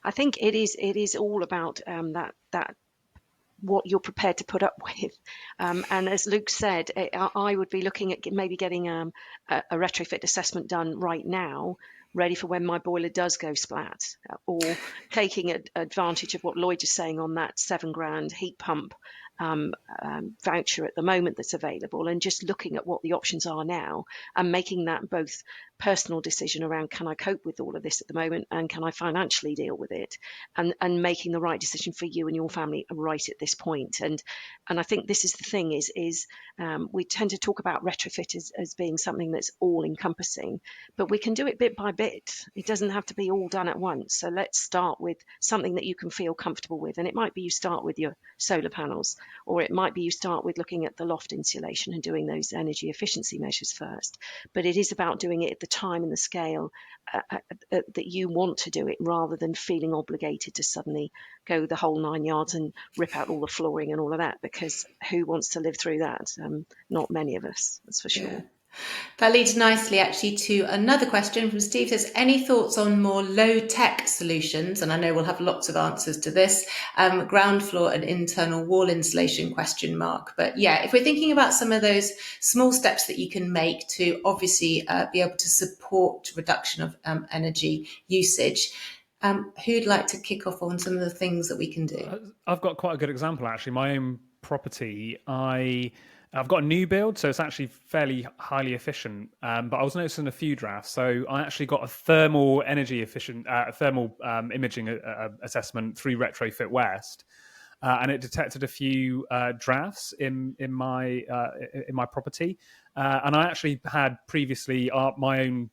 I think it is all about that what you're prepared to put up with. And as Luke said, I would be looking at maybe getting a retrofit assessment done right now, ready for when my boiler does go splat, or taking advantage of what Lloyd is saying on that £7,000 heat pump voucher at the moment that's available, and just looking at what the options are now and making that both personal decision around, can I cope with all of this at the moment, and can I financially deal with it, and making the right decision for you and your family right at this point. And I think this is the thing is we tend to talk about retrofit as being something that's all encompassing, but we can do it bit by bit. It doesn't have to be all done at once. So let's start with something that you can feel comfortable with, and it might be you start with your solar panels, or it might be you start with looking at the loft insulation and doing those energy efficiency measures first. But it is about doing it at the time and the scale that you want to do it, rather than feeling obligated to suddenly go the whole 9 yards and rip out all the flooring and all of that, because who wants to live through that? Not many of us, that's for sure. Yeah. That leads nicely actually to another question from Steve. Says, any thoughts on more low-tech solutions? And I know we'll have lots of answers to this. Ground floor and internal wall insulation ? But yeah, if we're thinking about some of those small steps that you can make to obviously be able to support reduction of energy usage, who'd like to kick off on some of the things that we can do? I've got quite a good example, actually. My own property, I've got a new build, so it's actually fairly highly efficient. But I was noticing a few drafts. So I actually got a thermal energy efficient, thermal imaging assessment through Retrofit West, and it detected a few drafts in my property. And I actually had previously my own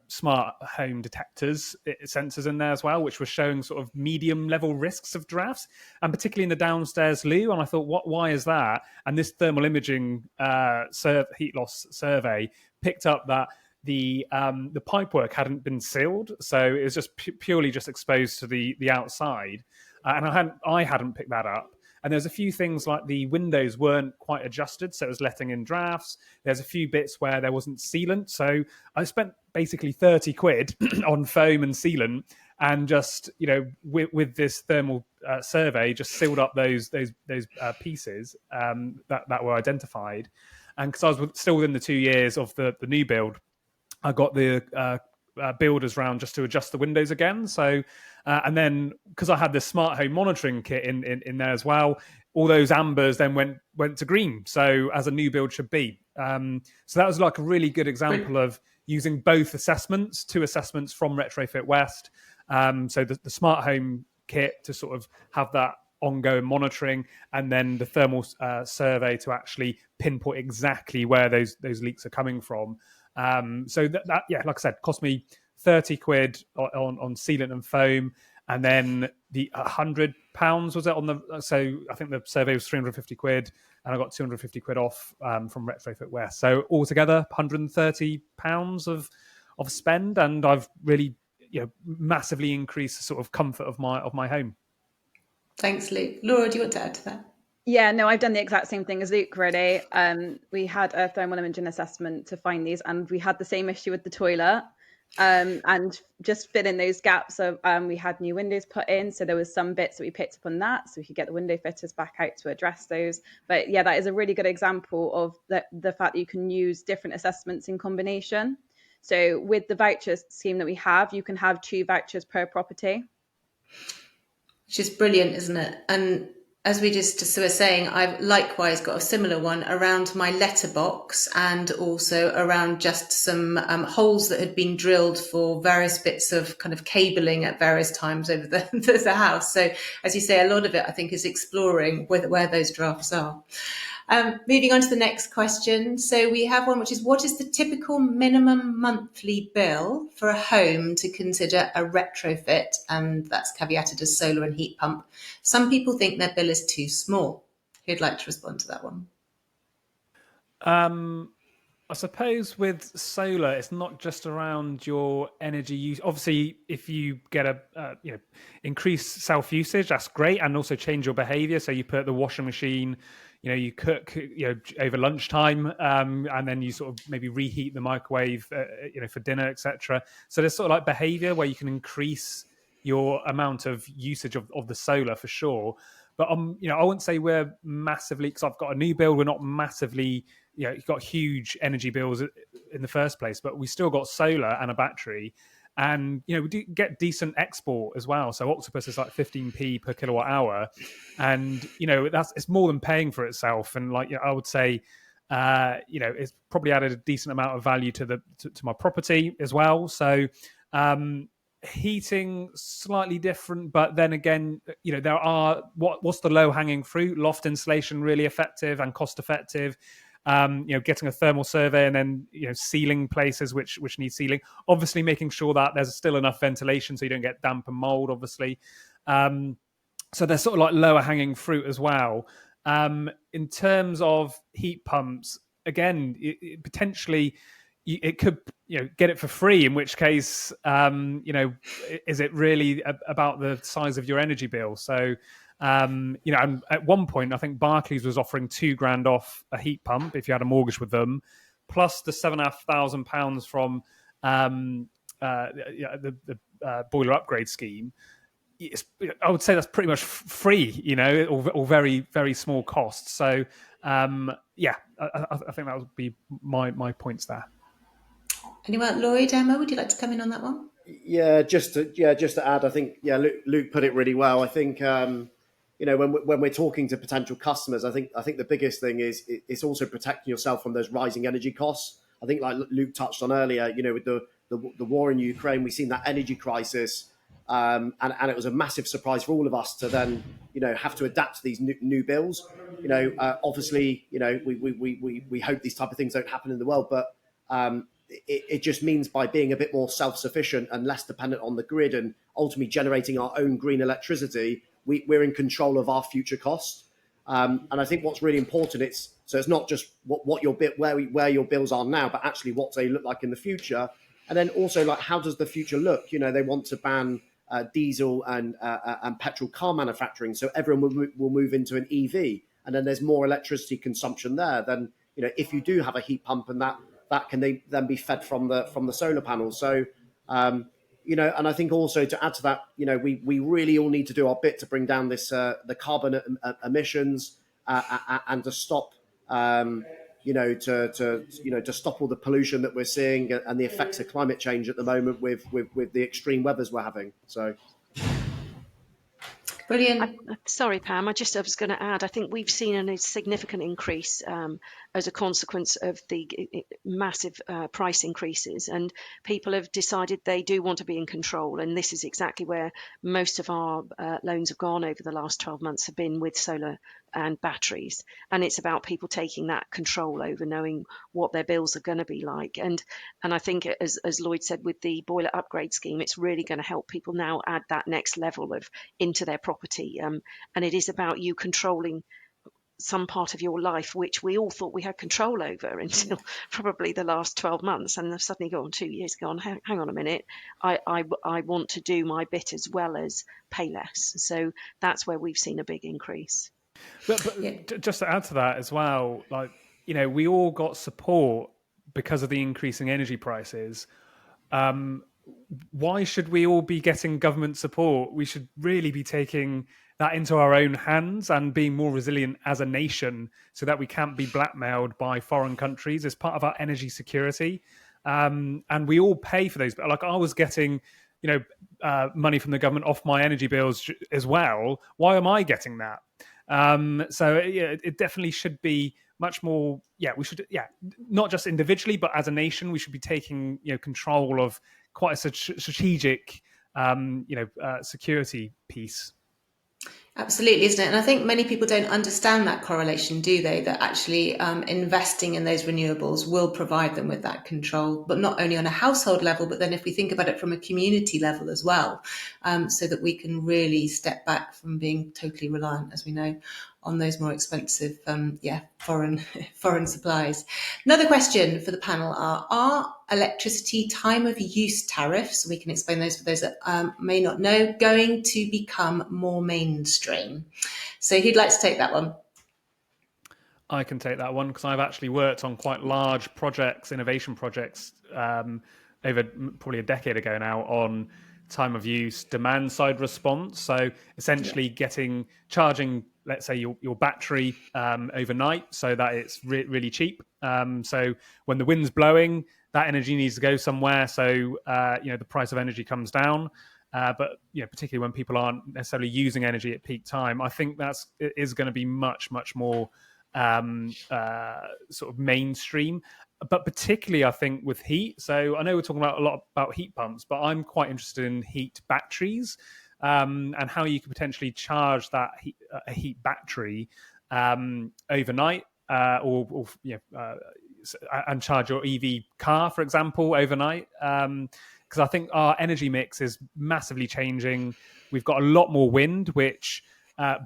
smart home detectors sensors in there as well, which were showing sort of medium level risks of drafts, and particularly in the downstairs loo. And I thought, why is that? And this thermal imaging heat loss survey picked up that the pipework hadn't been sealed, so it was just purely just exposed to the outside, and I hadn't picked that up. And there's a few things like the windows weren't quite adjusted, so it was letting in drafts. There's a few bits where there wasn't sealant. So I spent basically 30 quid on foam and sealant, and just, with this thermal survey just sealed up those pieces that were identified, and because I was still within the 2 years of the new build, I got the builders round just to adjust the windows again. So, and then because I had the smart home monitoring kit in there as well, all those ambers then went to green. So as a new build should be. So that was like a really good example of using both assessments, 2 assessments from Retrofit West. So the smart home kit to sort of have that ongoing monitoring, and then the thermal survey to actually pinpoint exactly where those leaks are coming from. So that yeah, like I said, cost me 30 quid on sealant and foam, and then the £100 was it on the, so I think the survey was 350 quid, and I got 250 quid off from Retrofit West. So altogether £130 of spend, and I've really massively increased the sort of comfort of my home. Thanks, Luke. Laura, do you want to add to that? Yeah, no, I've done the exact same thing as Luke, really. We had a thermal imaging assessment to find these, and we had the same issue with the toilet. And just fill in those gaps of we had new windows put in, so there was some bits that we picked up on that, so we could get the window fitters back out to address those. But yeah, that is a really good example of the fact that you can use different assessments in combination. So with the vouchers scheme that we have, you can have 2 vouchers per property. Which is brilliant, isn't it? And as we just were saying, I've likewise got a similar one around my letterbox, and also around just some holes that had been drilled for various bits of kind of cabling at various times over the house. So as you say, a lot of it, I think, is exploring where those drafts are. Moving on to the next question. So we have one which is, what is the typical minimum monthly bill for a home to consider a retrofit? And that's caveated as solar and heat pump. Some people think their bill is too small. Who'd like to respond to that one? I suppose with solar, it's not just around your energy use. Obviously, if you get a increased self usage, that's great, and also change your behaviour. So you put the washing machine, you cook over lunchtime, and then you sort of maybe reheat the microwave, for dinner, etc. So there's sort of like behaviour where you can increase your amount of usage of the solar for sure. But I wouldn't say we're massively, because I've got a new build, we're not massively, you've got huge energy bills in the first place, but we still got solar and a battery, and we do get decent export as well. So Octopus is like 15p per kilowatt hour, and it's more than paying for itself. And I would say, it's probably added a decent amount of value to my property as well. So heating slightly different, but then again, there are what's the low hanging fruit? Loft insulation, really effective and cost effective. Getting a thermal survey, and then sealing places which need sealing, obviously making sure that there's still enough ventilation so you don't get damp and mold, obviously. So there's sort of like lower hanging fruit as well. In terms of heat pumps, again, potentially it could get it for free, in which case is it really about the size of your energy bill? So and at one point I think Barclays was offering £2,000 off a heat pump if you had a mortgage with them, plus the £7,500 from the boiler upgrade scheme. I would say that's pretty much free, or very, very small costs. So I think that would be my points there. Anyone? Lloyd, Emma, would you like to come in on that one? Yeah, just to add, I think Luke put it really well. I think when we're talking to potential customers, I think the biggest thing is it's also protecting yourself from those rising energy costs. I think, like Luke touched on earlier, with the war in Ukraine, we've seen that energy crisis, and it was a massive surprise for all of us to then have to adapt to these new bills. Obviously, we hope these type of things don't happen in the world, but it just means by being a bit more self-sufficient and less dependent on the grid, and ultimately generating our own green electricity, we're in control of our future costs. And I think what's really important, it's not just what your where your bills are now, but actually what they look like in the future. And then also, like, how does the future look? They want to ban diesel and petrol car manufacturing, so everyone will move into an EV, and then there's more electricity consumption there. Then if you do have a heat pump, and that can then be fed from the solar panels. So And I think also to add to that, we really all need to do our bit to bring down this the carbon emissions and to stop, to stop all the pollution that we're seeing and the effects of climate change at the moment with the extreme weathers we're having. So. Brilliant. Sorry, Pam. I was going to add. I think we've seen a significant increase as a consequence of the massive price increases, and people have decided they do want to be in control. And this is exactly where most of our loans have gone over the last 12 months, have been with solar and batteries. And it's about people taking that control over knowing what their bills are going to be like. And I think, as Lloyd said, with the boiler upgrade scheme, it's really going to help people now add that next level of into their property. And it is about you controlling some part of your life which we all thought we had control over until probably the last 12 months, and they've suddenly gone 2 years ago, hang on a minute, I want to do my bit as well as pay less. So that's where we've seen a big increase. But just to add to that as well, we all got support because of the increasing energy prices. Why should we all be getting government support? We should really be taking that into our own hands and being more resilient as a nation so that we can't be blackmailed by foreign countries as part of our energy security. And we all pay for those. Like, I was getting, money from the government off my energy bills as well. Why am I getting that? So it definitely should be much more. We should. Not just individually, but as a nation, we should be taking control of quite a strategic, security piece. Absolutely, isn't it? And I think many people don't understand that correlation, do they? That actually investing in those renewables will provide them with that control, but not only on a household level, but then if we think about it from a community level as well, so that we can really step back from being totally reliant, as we know, on those more expensive, foreign supplies. Another question for the panel are electricity time of use tariffs, we can explain those for those that may not know, going to become more mainstream? So who'd like to take that one? I can take that one because I've actually worked on quite large projects, innovation projects, over probably a decade ago now on time of use, demand side response. So essentially charging, let's say, your battery overnight so that it's really cheap. So when the wind's blowing, that energy needs to go somewhere. So, the price of energy comes down. But particularly when people aren't necessarily using energy at peak time, I think it is going to be much, much more sort of mainstream. But particularly, I think, with heat. So I know we're talking a lot about heat pumps, but I'm quite interested in heat batteries and how you could potentially charge that heat battery overnight and charge your EV car, for example, overnight. Because I think our energy mix is massively changing. We've got a lot more wind, which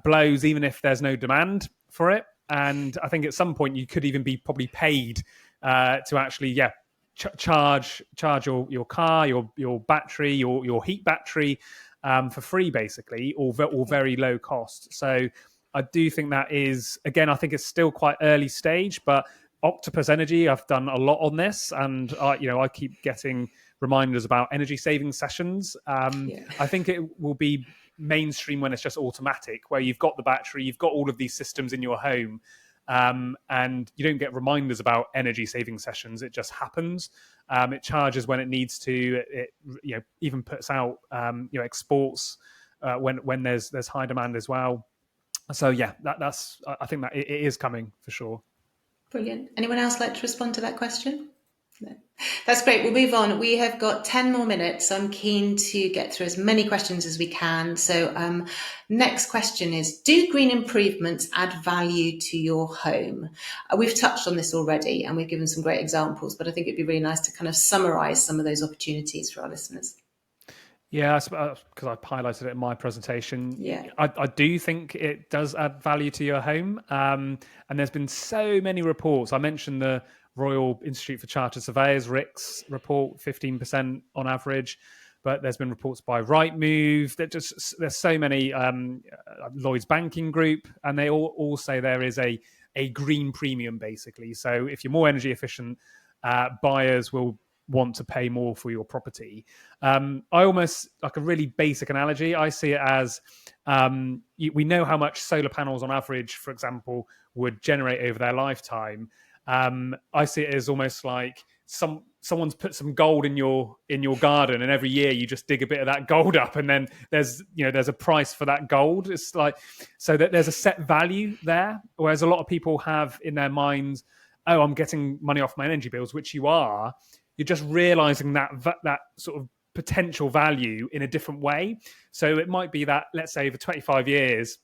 blows even if there's no demand for it. And I think at some point you could even be probably paid to actually, charge your car, your battery, your heat battery for free, basically, or very low cost. So I do think that is, again, I think it's still quite early stage, but Octopus Energy, I've done a lot on this, and I keep getting reminders about energy saving sessions. I think it will be mainstream when it's just automatic, where you've got the battery, you've got all of these systems in your home, and you don't get reminders about energy saving sessions. It just happens. It charges when it needs to. It even puts out exports when there's high demand as well. So that's I think that it is coming for sure. Brilliant. Anyone else like to respond to that question? No. That's great. We'll move on. We have got 10 more minutes. So I'm keen to get through as many questions as we can. So next question is, do green improvements add value to your home? We've touched on this already and we've given some great examples, but I think it'd be really nice to kind of summarize some of those opportunities for our listeners. Yeah, because I highlighted it in my presentation. Yeah, I do think it does add value to your home. And there's been so many reports. I mentioned the Royal Institute for Chartered Surveyors, RICS report, 15% on average. But there's been reports by Rightmove. There's so many, Lloyd's Banking Group, and they all say there is a green premium, basically. So if you're more energy efficient, buyers will want to pay more for your property. I almost, like a really basic analogy, I see it as we know how much solar panels on average, for example, would generate over their lifetime. I see it as almost like someone's put some gold in your garden, and every year you just dig a bit of that gold up, and then there's a price for that gold. It's like, so that there's a set value there, whereas a lot of people have in their minds, oh, I'm getting money off my energy bills, which you are. You're just realizing that sort of potential value in a different way. So it might be that, let's say, for 25 years,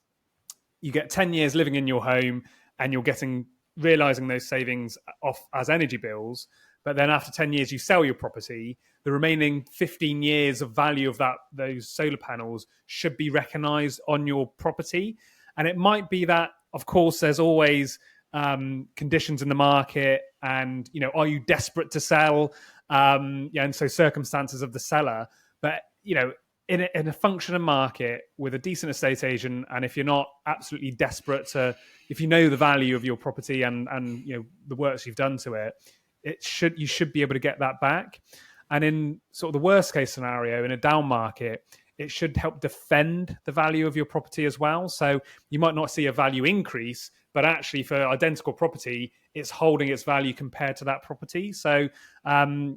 you get 10 years living in your home, and you're realizing those savings off as energy bills. But then after 10 years, you sell your property. The remaining 15 years of value of those solar panels should be recognized on your property. And it might be that, of course, there's always conditions in the market, and are you desperate to sell? And so circumstances of the seller. But in a functioning market with a decent estate agent, and if you're not absolutely desperate if you know the value of your property and the works you've done to it, you should be able to get that back. And in sort of the worst case scenario, in a down market, it should help defend the value of your property as well. So you might not see a value increase, but actually for identical property, it's holding its value compared to that property. So I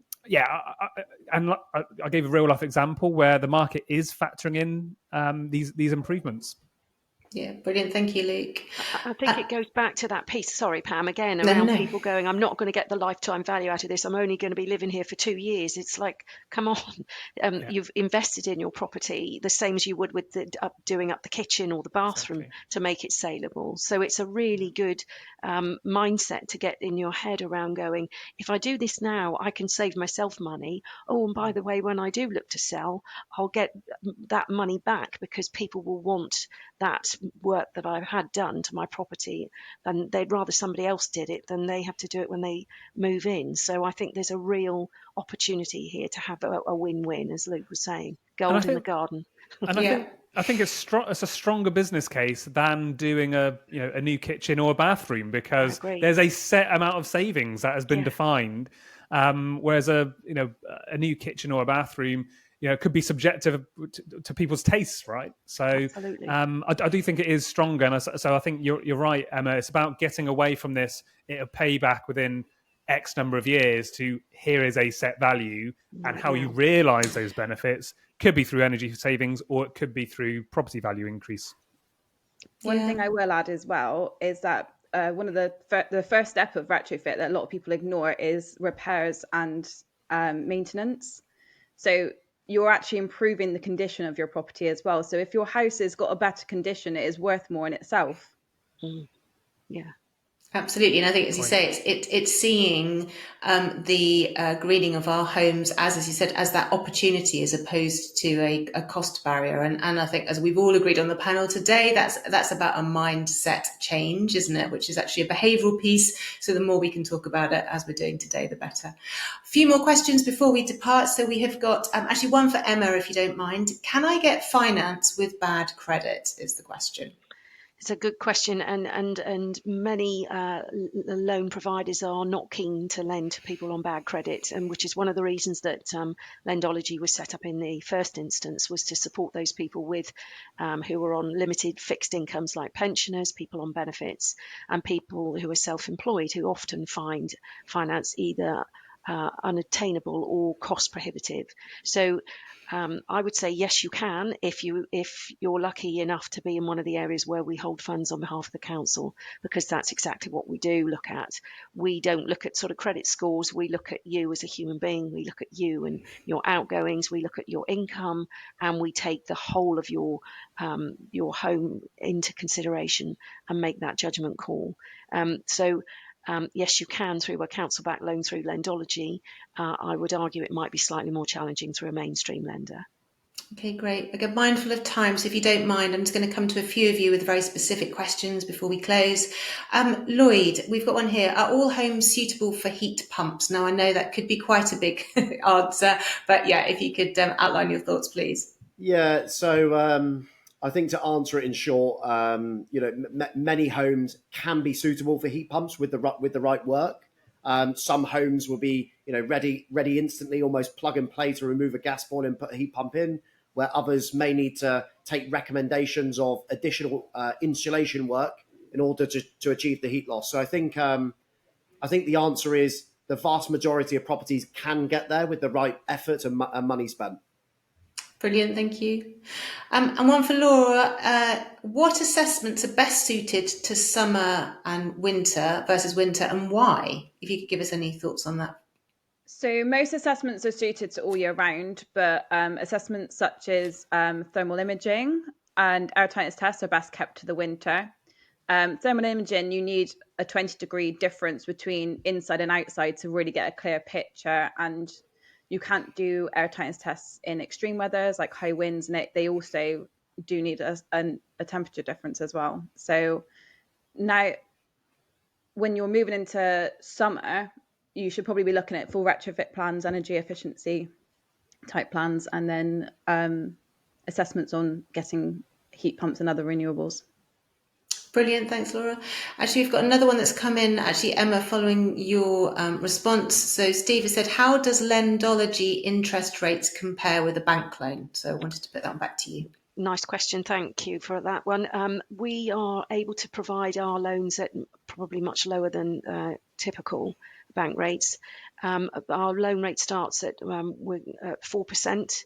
gave a real life example where the market is factoring in these improvements. Yeah, brilliant. Thank you, Luke. I think it goes back to that piece, sorry, Pam, again, around people going, I'm not going to get the lifetime value out of this. I'm only going to be living here for 2 years. It's like, come on. You've invested in your property the same as you would with doing up the kitchen or the bathroom to make it saleable. So it's a really good mindset to get in your head around going, if I do this now, I can save myself money. Oh, and by the way, when I do look to sell, I'll get that money back, because people will want that work that I've had done to my property, and they'd rather somebody else did it than they have to do it when they move in. So I think there's a real opportunity here to have a win-win, as Luke was saying, gold in the garden. And I think it's a stronger business case than doing a new kitchen or a bathroom, because there's a set amount of savings that has been defined, whereas a new kitchen or a bathroom could be subjective to people's tastes, right? So I do think it is stronger, and so I think you're right, Emma. It's about getting away from this. It'll pay back within X number of years to here is a set value, and how you realise those benefits could be through energy savings, or it could be through property value increase. One thing I will add as well is that one of the first step of retrofit that a lot of people ignore is repairs and maintenance. So you're actually improving the condition of your property as well. So if your house has got a better condition, it is worth more in itself. Yeah. Absolutely, and I think, as you say, it's seeing the greening of our homes as you said, as that opportunity as opposed to a cost barrier. And I think, as we've all agreed on the panel today, that's about a mindset change, isn't it? Which is actually a behavioural piece. So the more we can talk about it, as we're doing today, the better. A few more questions before we depart. So we have got actually one for Emma, if you don't mind. Can I get finance with bad credit? Is the question. It's a good question, and many loan providers are not keen to lend to people on bad credit, and which is one of the reasons that Lendology was set up in the first instance, was to support those people with who are on limited fixed incomes, like pensioners, people on benefits, and people who are self-employed, who often find finance either unattainable or cost prohibitive. So I would say yes, you can, if you're lucky enough to be in one of the areas where we hold funds on behalf of the council, because that's exactly what we do look at. We don't look at sort of credit scores. We look at you as a human being. We look at you and your outgoings. We look at your income, and we take the whole of your home into consideration and make that judgment call. Yes, you can through a council-backed loan through Lendology. I would argue it might be slightly more challenging through a mainstream lender. Okay, great. I get mindful of time, so if you don't mind, I'm just going to come to a few of you with very specific questions before we close. Lloyd, we've got one here. Are all homes suitable for heat pumps? Now, I know that could be quite a big answer, but yeah, if you could outline your thoughts, please. Yeah, so I think to answer it in short, many homes can be suitable for heat pumps with the right work. Some homes will be ready instantly, almost plug and play to remove a gas boiler and put a heat pump in, where others may need to take recommendations of additional insulation work in order to achieve the heat loss. So I think the answer is the vast majority of properties can get there with the right effort and money spent. Brilliant, thank you. And one for Laura. What assessments are best suited to summer and winter versus winter, and why? If you could give us any thoughts on that. So most assessments are suited to all year round, but assessments such as thermal imaging and airtightness tests are best kept to the winter. Thermal imaging, you need a 20-degree difference between inside and outside to really get a clear picture, and you can't do airtightness tests in extreme weathers like high winds, and they also do need a temperature difference as well. So now when you're moving into summer, you should probably be looking at full retrofit plans, energy efficiency type plans, and then assessments on getting heat pumps and other renewables. Brilliant, thanks, Laura. Actually, we've got another one that's come in, actually, Emma, following your response. So Steve has said, how does Lendology interest rates compare with a bank loan? So I wanted to put that one back to you. Nice question. Thank you for that one. We are able to provide our loans at probably much lower than typical bank rates. Our loan rate starts at 4%.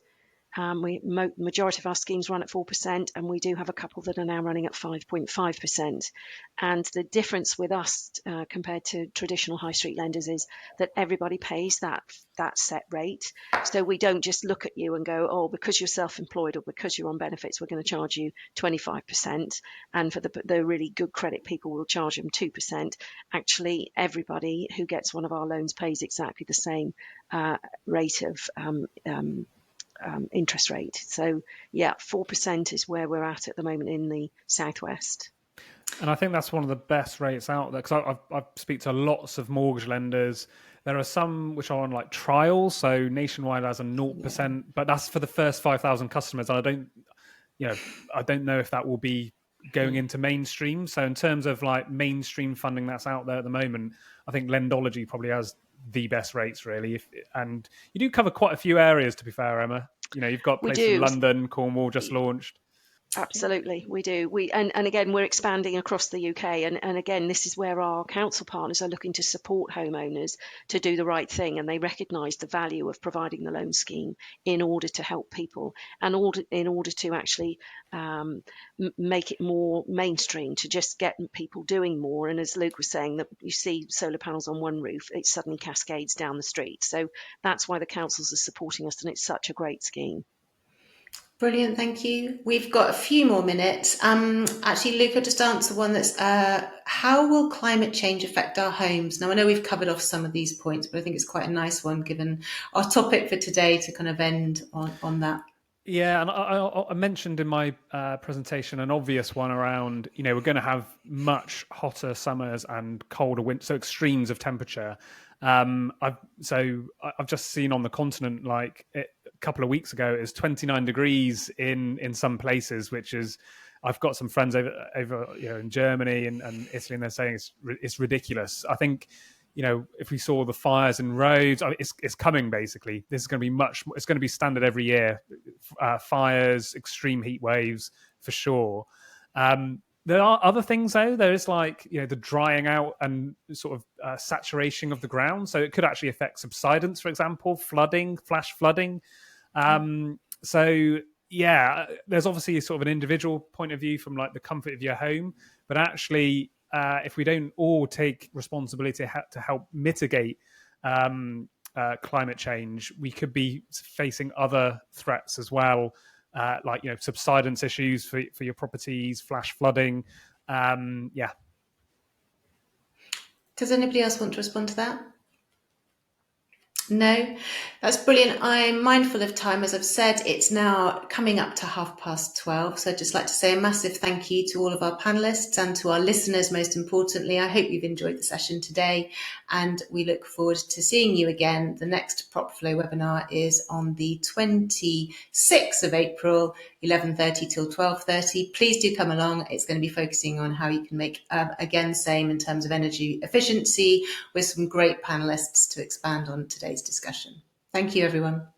Majority of our schemes run at 4%, and we do have a couple that are now running at 5.5%. And the difference with us compared to traditional high street lenders is that everybody pays that set rate. So we don't just look at you and go, oh, because you're self-employed or because you're on benefits, we're going to charge you 25%. And for the really good credit people, we'll charge them 2%. Actually, everybody who gets one of our loans pays exactly the same rate of interest rate. So yeah, 4% is where we're at the moment in the southwest. And I think that's one of the best rates out there, because I speak to lots of mortgage lenders. There are some which are on like trials, so Nationwide has a 0%, but that's for the first 5,000 customers. And I don't know if that will be going into mainstream. So in terms of like mainstream funding that's out there at the moment, I think Lendology probably has the best rates, really. And you do cover quite a few areas, to be fair, Emma. You've got places in London, Cornwall just launched. Absolutely, we do. And again, we're expanding across the UK. And again, this is where our council partners are looking to support homeowners to do the right thing. And they recognise the value of providing the loan scheme in order to help people and in order to actually make it more mainstream, to just get people doing more. And as Luke was saying, that you see solar panels on one roof, it suddenly cascades down the street. So that's why the councils are supporting us, and it's such a great scheme. Brilliant, thank you. We've got a few more minutes. Actually, Luke, I'll just answer one that's, how will climate change affect our homes? Now, I know we've covered off some of these points, but I think it's quite a nice one given our topic for today to kind of end on that. Yeah, and I mentioned in my presentation an obvious one around, we're going to have much hotter summers and colder winters, so extremes of temperature. I've just seen on the continent, like a couple of weeks ago, it was 29 degrees in some places, which is, I've got some friends over in Germany and Italy, and they're saying it's ridiculous. I think, if we saw the fires in roads, it's coming. Basically, this is going to be it's going to be standard every year. Fires, extreme heat waves, for sure. There are other things though. There is the drying out and sort of saturation of the ground. So it could actually affect subsidence, for example, flooding, flash flooding. So yeah, there's obviously sort of an individual point of view from like the comfort of your home, but actually, if we don't all take responsibility to help mitigate climate change, we could be facing other threats as well, like subsidence issues for your properties, flash flooding. Yeah. Does anybody else want to respond to that? No, that's brilliant. I'm mindful of time. As I've said, it's now coming up to 12:30. So I'd just like to say a massive thank you to all of our panelists and to our listeners, most importantly. I hope you've enjoyed the session today, and we look forward to seeing you again. The next PropFlow webinar is on the 26th of April, 11:30 till 12:30. Please do come along. It's going to be focusing on how you can make, again, same in terms of energy efficiency, with some great panelists to expand on today's today's discussion. Thank you, everyone.